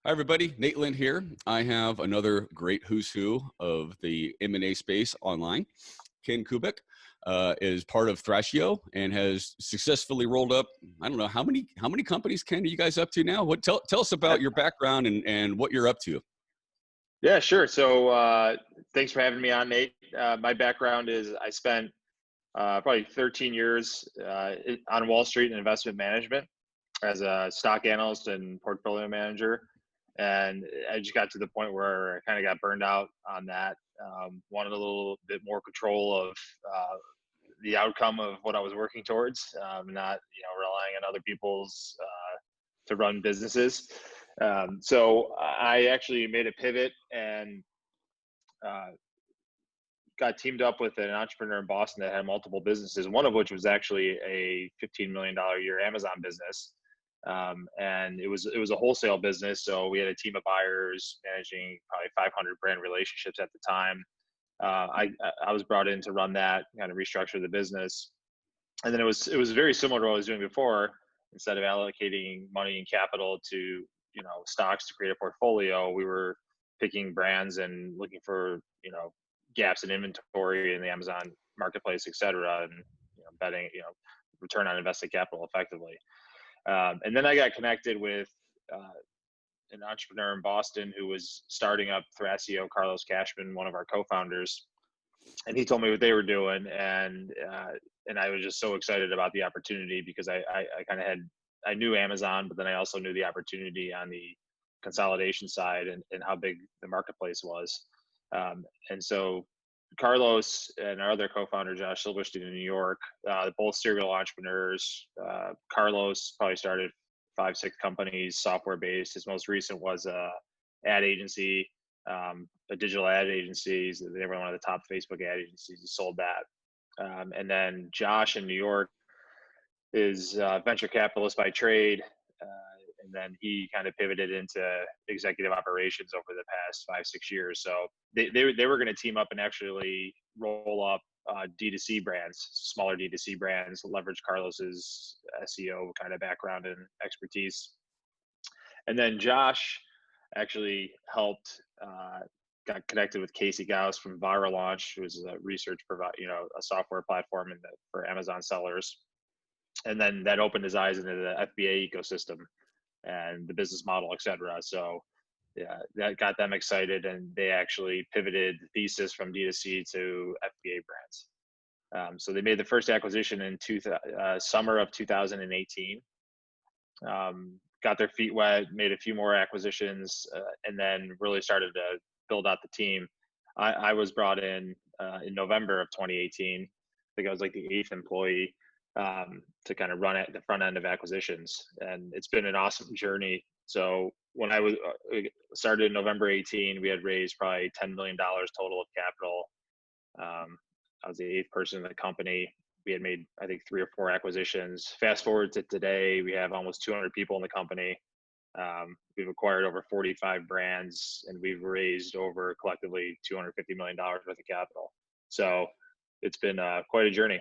Hi, everybody. Nate Lind here. I have another great who's who of the M&A space online. Ken Kubik is part of Thrasio and has successfully rolled up, I don't know, how many companies, Ken, are you guys up to now? Tell us about your background and what you're up to. Yeah, sure. So thanks for having me on, Nate. My background is I spent probably 13 years on Wall Street in investment management as a stock analyst and portfolio manager. And I just got to the point where I kind of got burned out on that. Wanted a little bit more control of the outcome of what I was working towards, not relying on other people's to run businesses. So I actually made a pivot and uh, got teamed up with an entrepreneur in Boston that had multiple businesses, one of which was actually a $15 million a year Amazon business. And it was a wholesale business. So we had a team of buyers managing probably 500 brand relationships at the time. I was brought in to run that, kind of restructure the business. And then it was very similar to what I was doing before. Instead of allocating money and capital to stocks to create a portfolio, we were picking brands and looking for gaps in inventory in the Amazon marketplace, et cetera, and betting return on invested capital effectively. And then I got connected with an entrepreneur in Boston who was starting up Thrasio, Carlos Cashman, one of our co-founders, and he told me what they were doing, and I was just so excited about the opportunity because I kind of I knew Amazon, but then I also knew the opportunity on the consolidation side and how big the marketplace was. And so Carlos and our other co-founder, Josh Silverstein in New York, both serial entrepreneurs. Carlos probably started 5-6 companies, software-based. His most recent was a ad agency, a digital ad agency. They were one of the top Facebook ad agencies. He sold that. And then Josh in New York is a venture capitalist by trade. And then he kind of pivoted into executive operations over the past 5-6 years. So they were going to team up and actually roll up D2C brands, smaller D2C brands, leverage Carlos's SEO kind of background and expertise. And then Josh actually helped, got connected with Casey Gauss from Viral Launch, who is a research a software platform for Amazon sellers. And then that opened his eyes into the FBA ecosystem and the business model, et cetera. So yeah, that got them excited, and they actually pivoted the thesis from D2C to FBA brands. So they made the first acquisition in summer of 2018. Got their feet wet, made a few more acquisitions, and then really started to build out the team. I was brought in November of 2018. I think I was like the 8th employee to kind of run at the front end of acquisitions, and it's been an awesome journey. So when I was started in November 18, we had raised probably $10 million total of capital. I was the 8th person in the company. We had made, I think, 3 or 4 acquisitions. Fast forward to today, we have almost 200 people in the company. We've acquired over 45 brands, and we've raised over collectively $250 million worth of capital. So it's been quite a journey.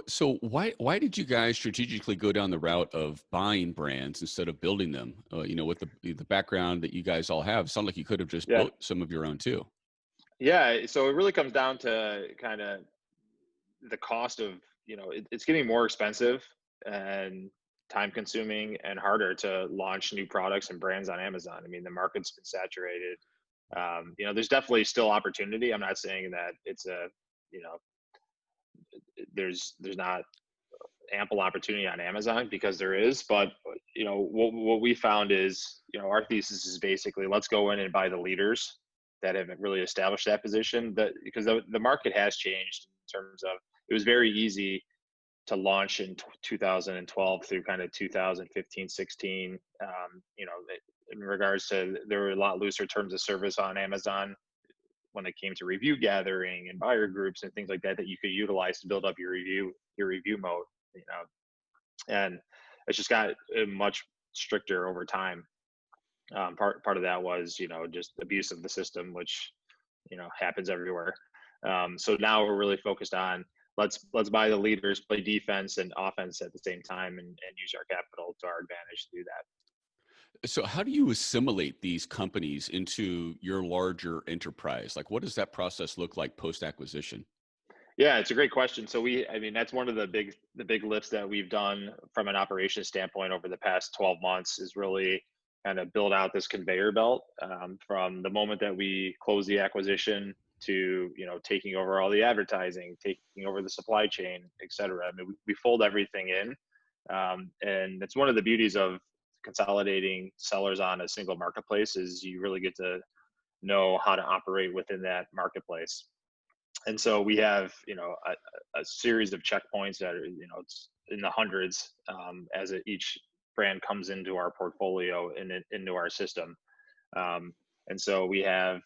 So why did you guys strategically go down the route of buying brands instead of building them? With the background that you guys all have, it sounds like you could have just built some of your own too. Yeah, so it really comes down to kind of the cost of, it's getting more expensive and time consuming and harder to launch new products and brands on Amazon. I mean, the market's been saturated. There's definitely still opportunity. I'm not saying that it's there's not ample opportunity on Amazon, because there is, but what we found is, our thesis is basically, let's go in and buy the leaders that haven't really established that position, because the market has changed in terms of, it was very easy to launch in 2012 through kind of 2015, 16. In regards to, there were a lot looser terms of service on Amazon when it came to review gathering and buyer groups and things like that you could utilize to build up your review mode, and it's just got much stricter over time. Part of that was, just abuse of the system, which, happens everywhere. So now we're really focused on, let's buy the leaders, play defense and offense at the same time, and use our capital to our advantage to do that. So how do you assimilate these companies into your larger enterprise? Like, what does that process look like post acquisition? Yeah, it's a great question. So I mean, that's one of the big lifts that we've done from an operations standpoint over the past 12 months is really kind of build out this conveyor belt from the moment that we close the acquisition to taking over all the advertising, taking over the supply chain, et cetera. I mean, we fold everything in, and it's one of the beauties of consolidating sellers on a single marketplace is you really get to know how to operate within that marketplace. And so we have a series of checkpoints that are it's in the hundreds as each brand comes into our portfolio and into our system. And so we have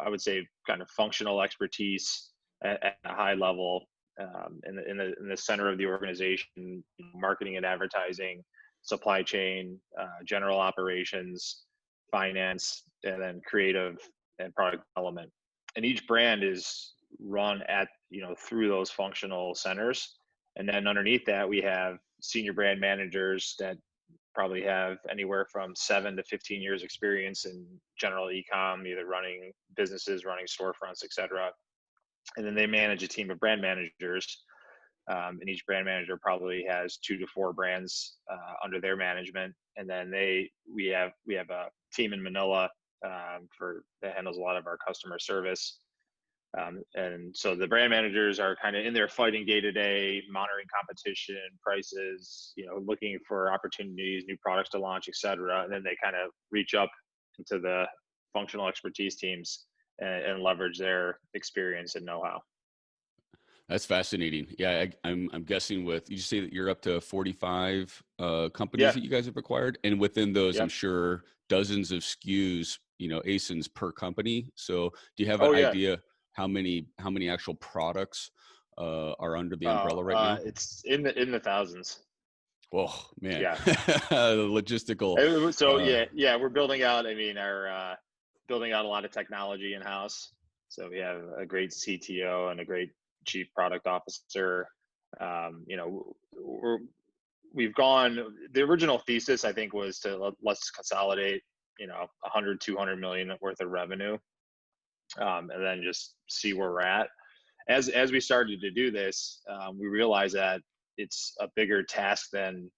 I would say kind of functional expertise at a high level in the center of the organization, marketing and advertising, supply chain, general operations, finance, and then creative and product development. And each brand is run at through those functional centers, and then underneath that we have senior brand managers that probably have anywhere from 7 to 15 years experience in general ecom, either running businesses, running storefronts, etc. And then they manage a team of brand managers, and each brand manager probably has 2 to 4 brands under their management. And then we have a team in Manila for that handles a lot of our customer service. And so the brand managers are kind of in there fighting day to day, monitoring competition, prices, looking for opportunities, new products to launch, et cetera. And then they kind of reach up into the functional expertise teams and leverage their experience and know-how. That's fascinating. Yeah, I'm guessing with you say that you're up to 45 companies Yeah. that you guys have acquired, and within those, I'm Yep. sure dozens of SKUs, ASINs per company. So, do you have an Oh yeah. idea how many actual products are under the umbrella right now? It's in the thousands. Oh man, Yeah. the logistical. So Uh, yeah, we're building out. I mean, our building out a lot of technology in house. So we have a great CTO and a great chief product officer. We're we've gone. The original thesis, I think, was to let's consolidate. 100, 200 million worth of revenue, and then just see where we're at. As we started to do this, we realized that it's a bigger task than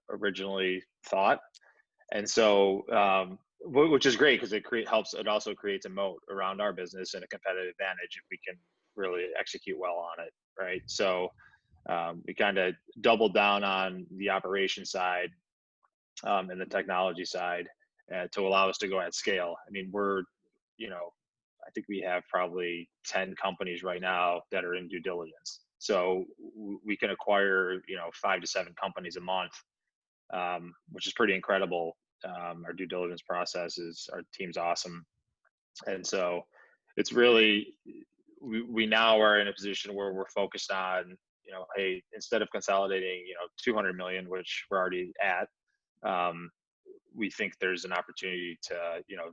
originally thought. And so which is great because it also creates a moat around our business and a competitive advantage if we can really execute well on it, right? So we kind of doubled down on the operation side and the technology side to allow us to go at scale. I mean, I think we have probably 10 companies right now that are in due diligence, so we can acquire 5 to 7 companies a month, which is pretty incredible. Our due diligence process is our team's awesome. And so it's really, we now are in a position where we're focused on, hey, instead of consolidating, 200 million, which we're already at, we think there's an opportunity to,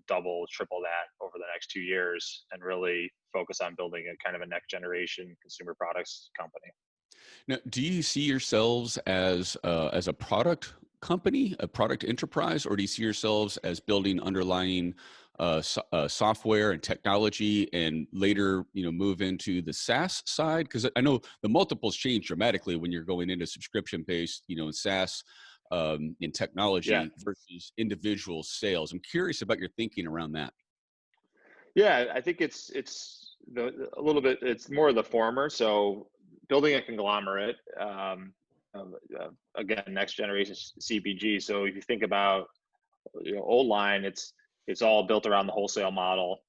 double, triple that over the next 2 years and really focus on building a kind of a next generation consumer products company. Now, do you see yourselves as a product company, a product enterprise, or do you see yourselves as building underlying software and technology, and later, move into the SaaS side? Because I know the multiples change dramatically when you're going into subscription based, in SaaS, in Yeah. technology versus individual sales. I'm curious about your thinking around that. Yeah, I think a little bit. It's more of the former. So building a conglomerate, again, next generation CPG. So if you think about old line, it's all built around the wholesale model.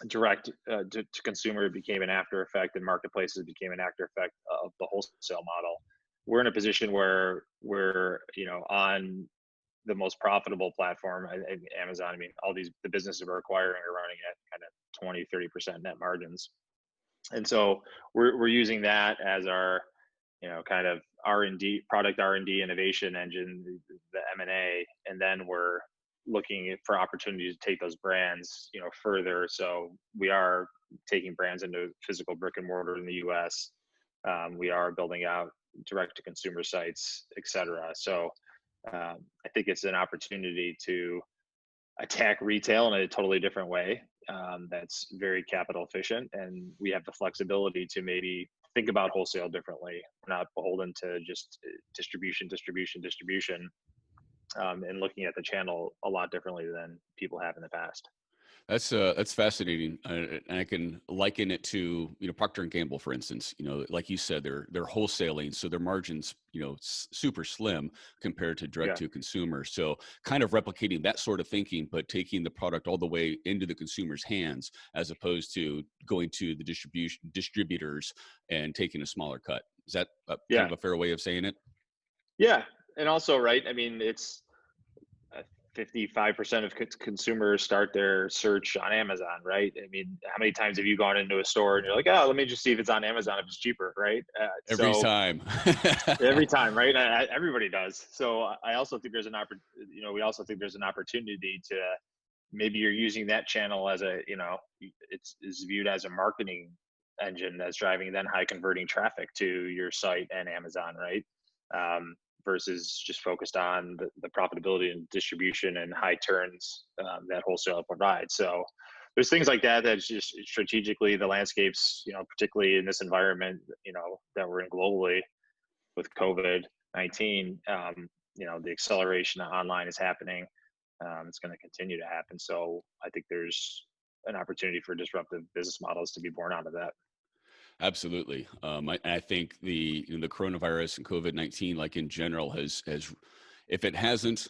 Direct to consumer became an after effect, and marketplaces became an after effect of the wholesale model. We're in a position where we're on the most profitable platform, Amazon. I mean, the businesses we're acquiring are running at kind of 20, 30% net margins. And so we're using that as our, kind of R&D, product R&D innovation engine, the M&A, and then we're looking for opportunities to take those brands, further. So we are taking brands into physical brick and mortar in the US. We are building out direct to consumer sites, et cetera. So I think it's an opportunity to attack retail in a totally different way, that's very capital efficient, and we have the flexibility to maybe think about wholesale differently. We're not beholden to just distribution, and looking at the channel a lot differently than people have in the past. That's fascinating, and I can liken it to Procter and Gamble, for instance. Like you said, they're wholesaling, so their margins super slim compared to direct Yeah, to consumer. So kind of replicating that sort of thinking, but taking the product all the way into the consumer's hands, as opposed to going to the distributors and taking a smaller cut. Is that kind yeah, of a fair way of saying it? yeah, and also, right? I mean, it's 55% of consumers start their search on Amazon, right? I mean, how many times have you gone into a store and you're like, oh, let me just see if it's on Amazon if it's cheaper, right? Every So time. every time, right? Everybody does. So I also think there's we also think there's an opportunity to maybe you're using that channel as it's is viewed as a marketing engine that's driving then high converting traffic to your site and Amazon, right? Um, versus just focused on the profitability and distribution and high turns that wholesale provides. So there's things like that that's just strategically the landscapes, particularly in this environment, that we're in globally with COVID-19, the acceleration online is happening. It's going to continue to happen. So I think there's an opportunity for disruptive business models to be born out of that. Absolutely. I think the coronavirus and COVID-19, like in general, has if it hasn't,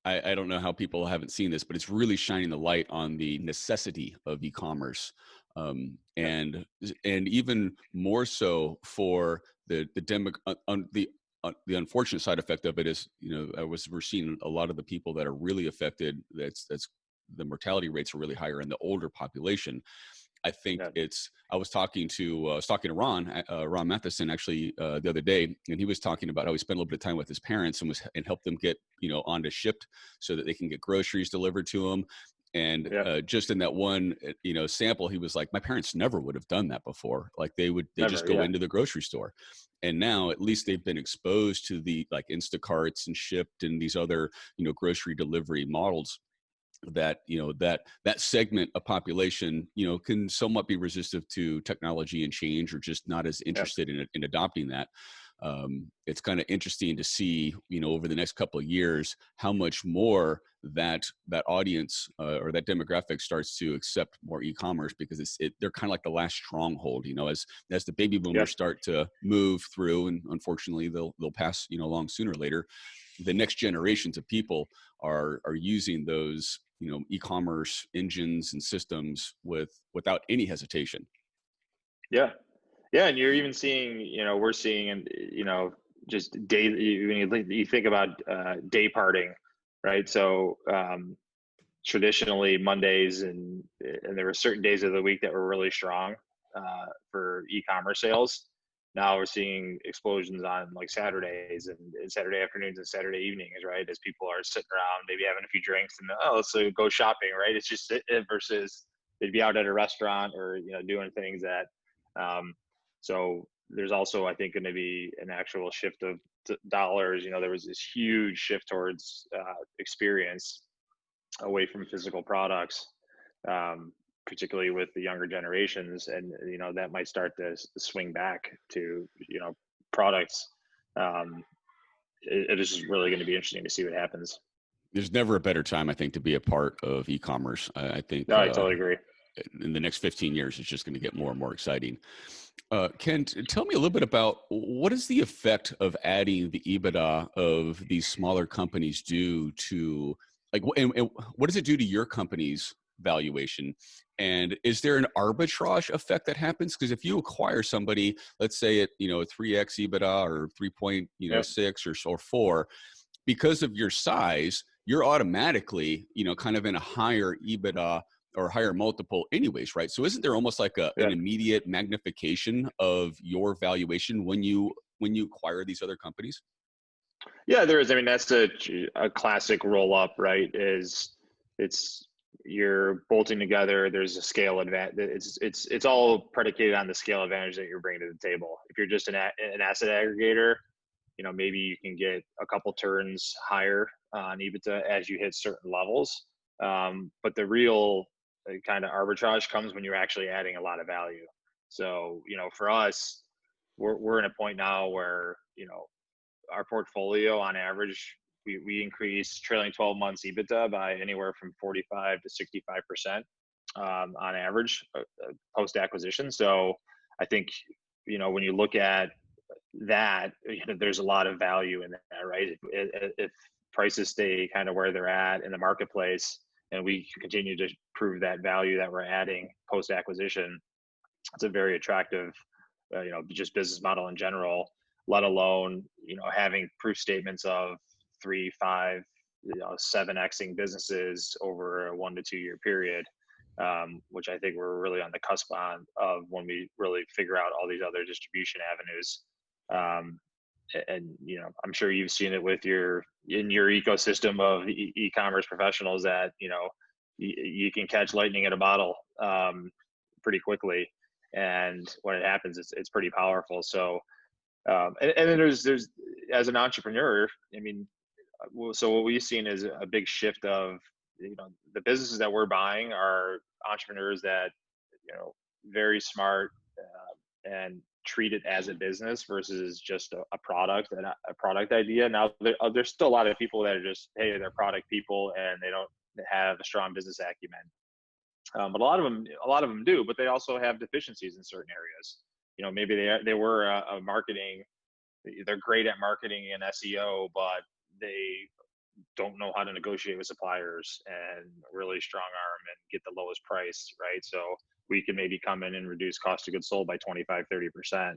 I don't know how people haven't seen this, but it's really shining the light on the necessity of e-commerce, Yeah. and even more so for the unfortunate side effect of it is, we're seeing a lot of the people that are really affected. That's the mortality rates are really higher in the older population. I think Yeah. I was talking to Ron Matheson actually the other day, and he was talking about how he spent a little bit of time with his parents and helped them get onto Shipped so that they can get groceries delivered to them. And Yeah. just in that one sample, he was like, my parents never would have done that before. Like they just Never. go Yeah. into the grocery store, and now at least they've been exposed to the like Instacarts and Shipped and these other grocery delivery models that that segment of population can somewhat be resistive to technology and change, or just not as Yeah. interested in adopting that. It's kind of interesting to see over the next couple of years how much more that audience or that demographic starts to accept more e-commerce, because they're kind of like the last stronghold, as the baby Yeah. boomers start to move through, and unfortunately they'll pass along sooner or later. The next generations of people are using those e-commerce engines and systems without any hesitation. Yeah. Yeah. And you're even seeing, we're seeing, and just day. You think about day parting, right? So traditionally Mondays and there were certain days of the week that were really strong for e-commerce sales. Now we're seeing explosions on like Saturdays and Saturday afternoons and Saturday evenings, right? As people are sitting around, maybe having a few drinks and let's go shopping, right? It's just versus they'd be out at a restaurant or doing things that. So there's also I think going to be an actual shift of dollars. There was this huge shift towards experience away from physical products, particularly with the younger generations, and that might start to swing back to products. Um, it is just really going to be interesting to see what happens. There's never a better time, I think, to be a part of e-commerce. I think No, I totally agree. in the next 15 years, it's just going to get more and more exciting. Ken, tell me a little bit about what is the effect of adding the EBITDA of these smaller companies do to, like, and what does it do to your company's valuation? And is there an arbitrage effect that happens? Because if you acquire somebody, let's say at 3x EBITDA or Yep. 3.6 or 4, because of your size, you're automatically kind of in a higher EBITDA or higher multiple anyways, right? So isn't there almost like an Yeah. immediate magnification of your valuation when you acquire these other companies? Yeah, there is. I mean, that's a classic roll up, right? It's you're bolting together. There's a scale advantage. It's all predicated on the scale advantage that you're bringing to the table. If you're just an asset aggregator, maybe you can get a couple turns higher on EBITDA as you hit certain levels. But the real kind of arbitrage comes when you're actually adding a lot of value. So, for us, we're in a point now where, our portfolio on average, we increase trailing 12 months EBITDA by anywhere from 45 to 65% on average post acquisition. So I think, when you look at that, there's a lot of value in that, right? If prices stay kind of where they're at in the marketplace, and we continue to prove that value that we're adding post acquisition, it's a very attractive, just business model in general. Let alone, having proof statements of 3, 5, 7xing businesses over a 1 to 2 year period, which I think we're really on the cusp of when we really figure out all these other distribution avenues. And I'm sure you've seen it with in your ecosystem of e-commerce professionals that you can catch lightning in a bottle pretty quickly, and when it happens, it's pretty powerful. So and then there's as an entrepreneur, I mean, so what we've seen is a big shift of the businesses that we're buying are entrepreneurs that very smart and treat it as a business versus just a product and a product idea. Now there's still a lot of people that are just, hey, they're product people and they don't have a strong business acumen. But a lot of them do, but they also have deficiencies in certain areas. Maybe they were a marketing, they're great at marketing and SEO, but they don't know how to negotiate with suppliers and really strong arm and get the lowest price, right? So we can maybe come in and reduce cost of goods sold by 25, 30%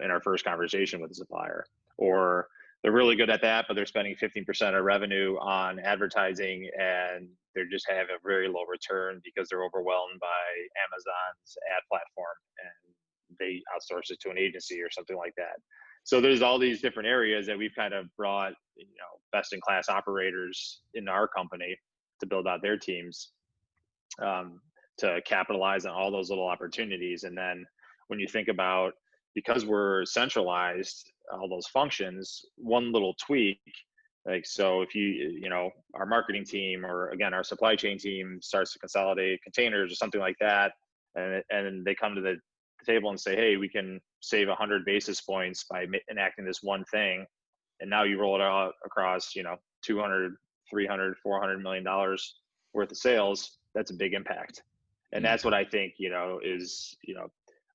in our first conversation with the supplier. Or they're really good at that, but they're spending 15% of revenue on advertising and they just have a very low return because they're overwhelmed by Amazon's ad platform and they outsource it to an agency or something like that. So there's all these different areas that we've kind of brought, best in class operators in our company to build out their teams to capitalize on all those little opportunities. And then when you think about, because we're centralized, all those functions, one little tweak, like, so if our marketing team or again, our supply chain team starts to consolidate containers or something like that, and they come to the table and say, hey, we can save 100 basis points by enacting this one thing. And now you roll it out across, 200, 300, $400 million worth of sales. That's a big impact. And that's what I think, is,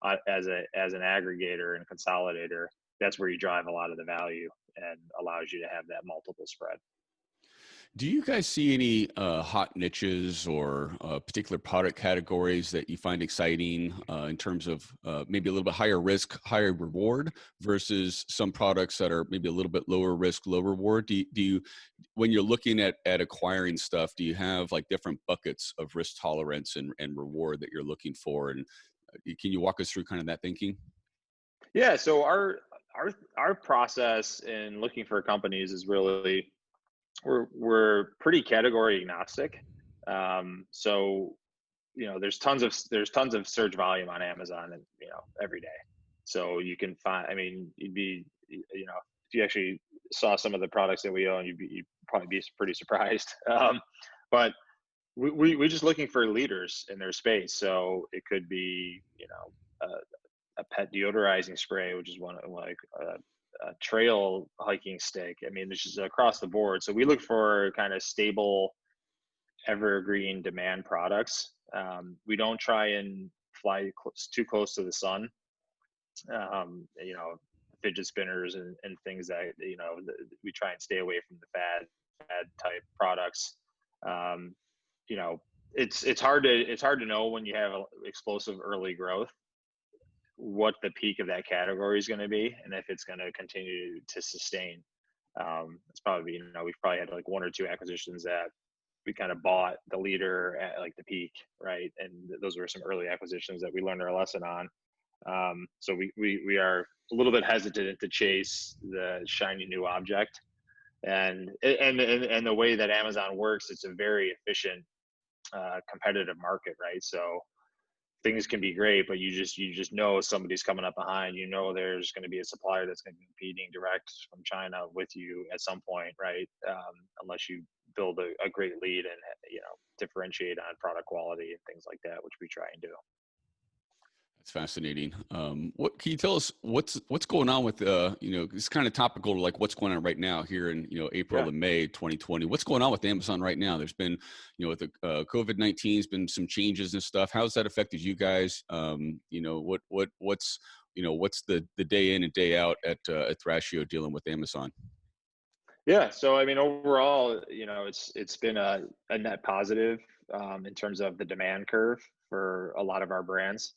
as an aggregator and consolidator, that's where you drive a lot of the value and allows you to have that multiple spread. Do you guys see any hot niches or particular product categories that you find exciting in terms of maybe a little bit higher risk, higher reward versus some products that are maybe a little bit lower risk, low reward? Do you, when you're looking at acquiring stuff, do you have like different buckets of risk tolerance and reward that you're looking for? And can you walk us through kind of that thinking? Yeah. So our process in looking for companies is really, we're pretty category agnostic. So, there's tons of search volume on Amazon and, every day. So you can find, I mean, if you actually saw some of the products that we own, you'd probably be pretty surprised. But we're just looking for leaders in their space. So it could be, a pet deodorizing spray, which is one like a trail hiking stick. I mean, it's just across the board. So we look for kind of stable, evergreen demand products. We don't try and fly too close to the sun. Fidget spinners and things that we try and stay away from the fad type products. It's hard to know when you have explosive early growth what the peak of that category is going to be and if it's going to continue to sustain. It's probably, we've probably had like 1 or 2 acquisitions that we kind of bought the leader at like the peak, right? And those were some early acquisitions that we learned our lesson on. So we are a little bit hesitant to chase the shiny new object. And the way that Amazon works, it's a very efficient competitive market, right? So things can be great, but you just know somebody's coming up behind. You know, there's going to be a supplier that's going to be competing direct from China with you at some point, right? Unless you build a great lead and differentiate on product quality and things like that, which we try and do. It's fascinating. What can you tell us? What's going on with it's kind of topical to like what's going on right now here in April Yeah. and May 2020. What's going on with Amazon right now? There's been with the COVID-19 has been some changes and stuff. How's that affected you guys? What's the day in and day out at Thrasio dealing with Amazon? Yeah. So I mean, overall, it's been a net positive in terms of the demand curve for a lot of our brands.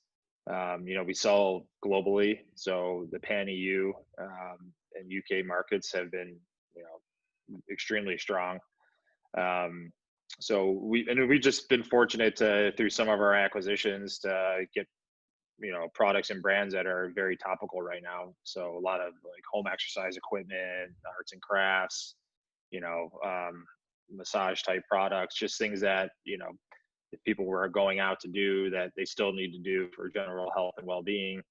We sell globally, so the pan EU and UK markets have been, extremely strong. Um, so we've just been fortunate to, through some of our acquisitions, to get products and brands that are very topical right now. So a lot of like home exercise equipment, arts and crafts, you know, um, massage type products, just things that if people were going out to do that they still need to do for general health and well-being.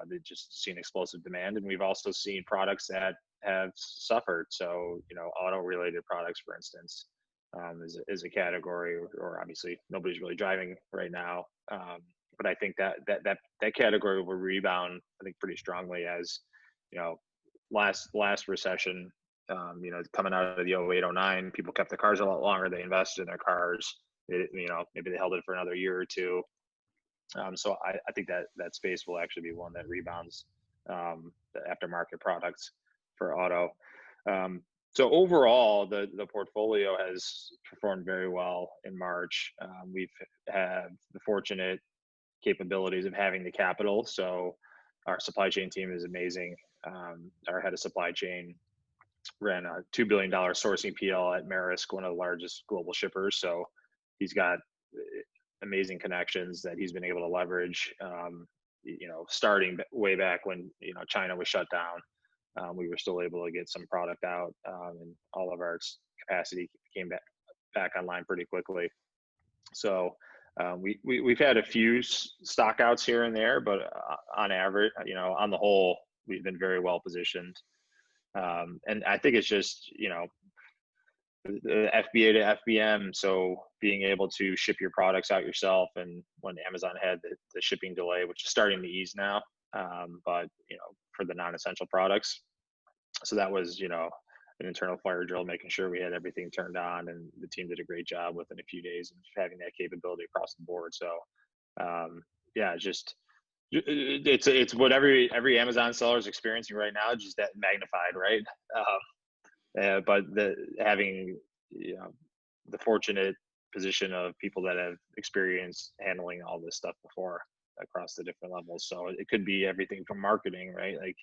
They just seen explosive demand, and we've also seen products that have suffered. So auto-related products, for instance, is a category, or obviously nobody's really driving right now. But I think that category will rebound, I think, pretty strongly as last recession. Coming out of the 08, 09, people kept their cars a lot longer. They invested in their cars. Maybe they held it for another year or two. So I think that space will actually be one that rebounds, the aftermarket products for auto. So overall, the portfolio has performed very well in March. We've had the fortunate capabilities of having the capital. So our supply chain team is amazing. Our head of supply chain ran a $2 billion sourcing PL at Maersk, one of the largest global shippers. So he's got amazing connections that he's been able to leverage. Starting way back when China was shut down, we were still able to get some product out, and all of our capacity came back online pretty quickly. So we've had a few stockouts here and there, but on average, on the whole, we've been very well positioned. And I think it's just the FBA to FBM. So being able to ship your products out yourself, and when Amazon had the shipping delay, which is starting to ease now, but for the non-essential products. So that was an internal fire drill, making sure we had everything turned on, and the team did a great job within a few days of having that capability across the board. So it's what every Amazon seller is experiencing right now, just that magnified, right? But having the fortunate position of people that have experience handling all this stuff before across the different levels. So it could be everything from marketing, right? Like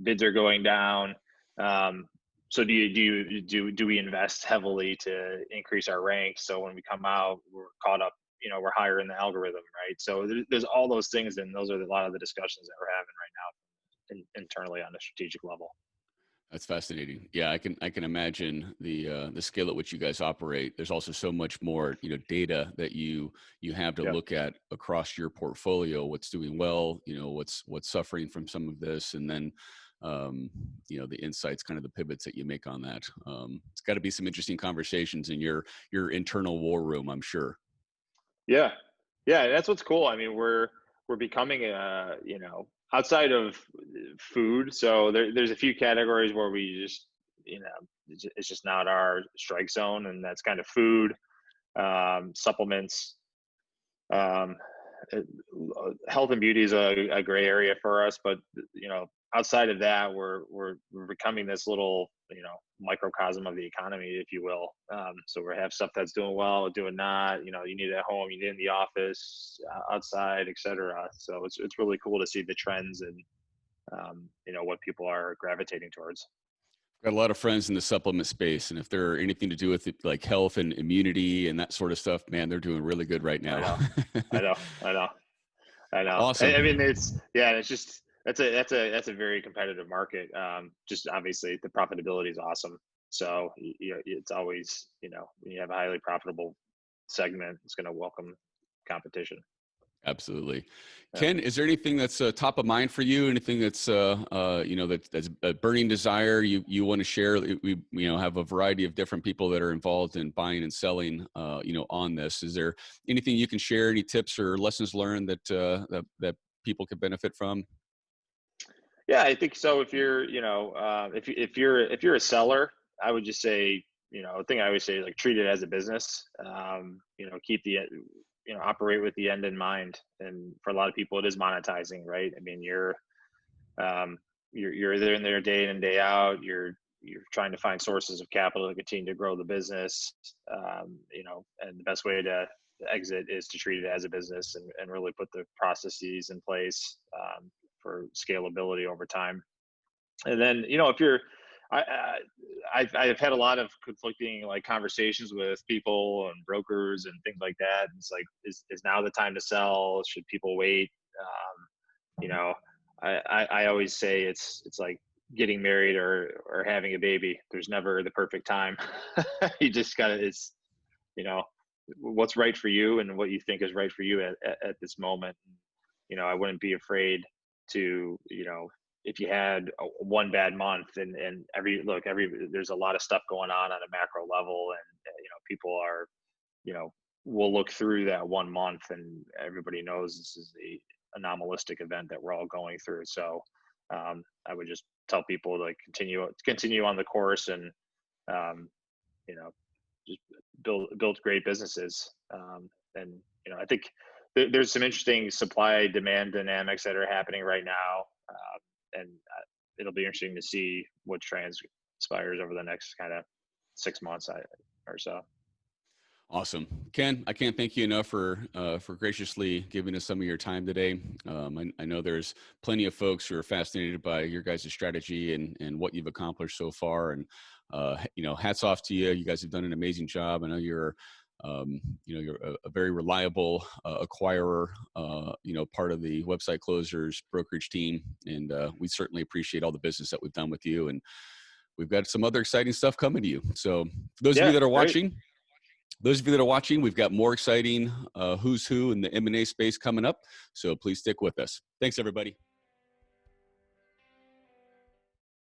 bids are going down. So do we invest heavily to increase our rank? So when we come out, we're caught up, we're higher in the algorithm, right? So there's all those things, and those are a lot of the discussions that we're having right now internally on a strategic level. That's fascinating. Yeah, I can imagine the scale at which you guys operate. There's also so much more data that you have to Yep. look at across your portfolio. What's doing well, what's suffering from some of this, and then the insights, kind of the pivots that you make on that. It's got to be some interesting conversations in your internal war room, I'm sure. Yeah, that's what's cool. I mean, we're becoming outside of food. So there's a few categories where we just it's just not our strike zone, and that's kind of food, supplements. Um, Health and beauty is a gray area for us, but outside of that, we're becoming this little microcosm of the economy, if you will. So we have stuff that's doing well, doing not. You need it at home, you need it in the office, outside, etc. So it's really cool to see the trends and what people are gravitating towards. Got a lot of friends in the supplement space, and if they're anything to do with it, like health and immunity and that sort of stuff, man, they're doing really good right I now. know, I know, I know, I know. I mean, Awesome. it's just that's a very competitive market. Just obviously the profitability is awesome. So it's always when you have a highly profitable segment, it's going to welcome competition. Absolutely. Yeah. Ken, is there anything that's top of mind for you? Anything that's that's a burning desire you want to share? We have a variety of different people that are involved in buying and selling on this. Is there anything you can share? Any tips or lessons learned that people could benefit from? Yeah, I think so. If you're, if you're a seller, I would just say, the thing I always say is like treat it as a business. Keep operate with the end in mind. And for a lot of people, it is monetizing, right? I mean, um, you're there in there day in and day out. You're trying to find sources of capital to continue to grow the business. And the best way to exit is to treat it as a business and really put the processes in place for scalability over time. And then, if you're, I've had a lot of conflicting like conversations with people and brokers and things like that. And it's like, is now the time to sell? Should people wait? You know, I always say it's like getting married or having a baby. There's never the perfect time. You just gotta, you know, what's right for you and what you think is right for you at this moment. I wouldn't be afraid to, if you had one bad month and there's a lot of stuff going on a macro level, and people are, we'll look through that one month, and everybody knows this is the anomalistic event that we're all going through. So I would just tell people to like continue on the course, and you know just build great businesses. And I think there's some interesting supply demand dynamics that are happening right now, and it'll be interesting to see what transpires over the next kind of 6 months or so. Awesome. Ken, I can't thank you enough for graciously giving us some of your time today. I know there's plenty of folks who are fascinated by your guys' strategy and what you've accomplished so far. And, hats off to you. You guys have done an amazing job. I know you're a very reliable acquirer, part of the Website Closers brokerage team. And we certainly appreciate all the business that we've done with you. And we've got some other exciting stuff coming to you. So for those of you Yeah, that are great. watching, we've got more exciting who's who in the M&A space coming up. So please stick with us. Thanks, everybody.